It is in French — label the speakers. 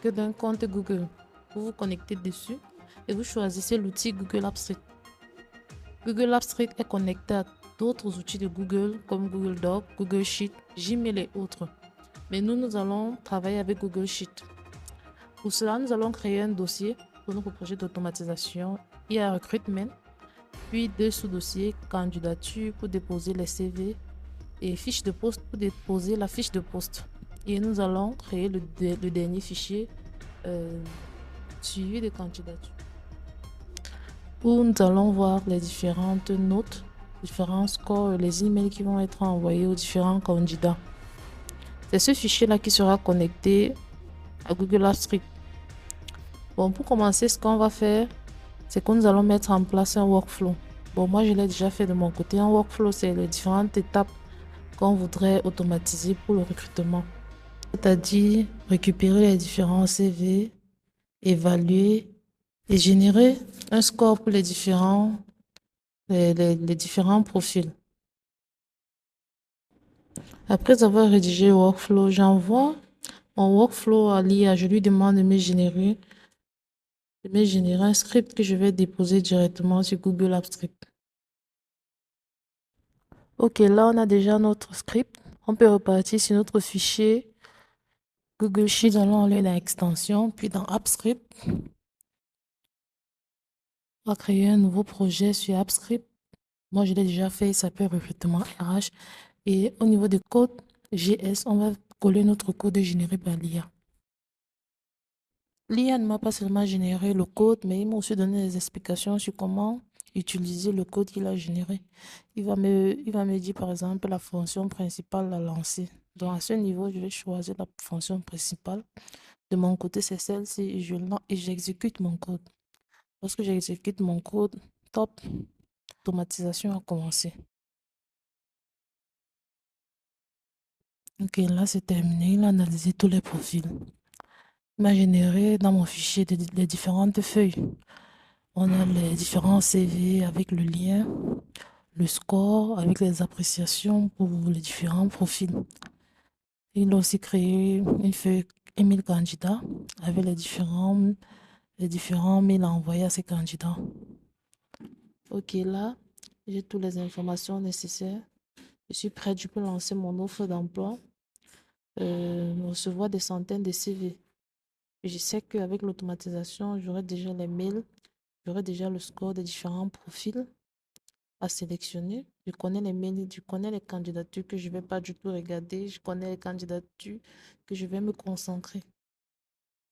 Speaker 1: que d'un compte Google. Vous vous connectez dessus et vous choisissez l'outil Google Apps Street. Google Apps Street est connecté à d'autres outils de Google comme Google Docs, Google Sheet, Gmail et autres. Mais nous allons travailler avec Google Sheet. Pour cela, nous allons créer un dossier pour notre projet d'automatisation IA Recruitment, puis deux sous-dossiers, candidature pour déposer les CV et fiche de poste pour déposer la fiche de poste. Et nous allons créer le dernier fichier suivi de candidature, où nous allons voir les différentes notes, différents scores, les emails qui vont être envoyés aux différents candidats. C'est ce fichier-là qui sera connecté à Google Apps Street. Bon, pour commencer, ce qu'on va faire, c'est que nous allons mettre en place un workflow. Bon, moi, je l'ai déjà fait de mon côté. Un workflow, c'est les différentes étapes qu'on voudrait automatiser pour le recrutement. C'est-à-dire récupérer les différents CV, évaluer et générer un score pour les différents profils. Après avoir rédigé le workflow, j'envoie mon workflow à l'IA. Je lui demande de me générer un script que je vais déposer directement sur Google Apps Script. Ok, là on a déjà notre script. On peut repartir sur notre fichier Google Sheets. Nous allons aller dans l'extension, puis dans AppScript. On va créer un nouveau projet sur AppScript. Moi, je l'ai déjà fait, il s'appelle recrutement RH. Et au niveau des codes GS, on va coller notre code généré par l'IA. L'IA ne m'a pas seulement généré le code, mais il m'a aussi donné des explications sur comment utiliser le code qu'il a généré. Il va me dire, par exemple, la fonction principale à lancer. Donc, à ce niveau, je vais choisir la fonction principale. De mon côté, c'est celle-ci et j'exécute mon code. Lorsque j'exécute mon code, top, l'automatisation a commencé. Ok, là, c'est terminé. Il a analysé tous les profils. Il m'a généré dans mon fichier les différentes feuilles. On a les différents CV avec le lien, le score, avec les appréciations pour les différents profils. Il a aussi créé une feuille email candidat avec les différents mails envoyés à ces candidats. Ok, là, j'ai toutes les informations nécessaires. Je suis prête, je peux lancer mon offre d'emploi, recevoir des centaines de CV. Je sais qu'avec l'automatisation, j'aurai déjà les mails, j'aurai déjà le score des différents profils à sélectionner. Je connais les mails, je connais les candidatures que je ne vais pas du tout regarder. Je connais les candidatures que je vais me concentrer.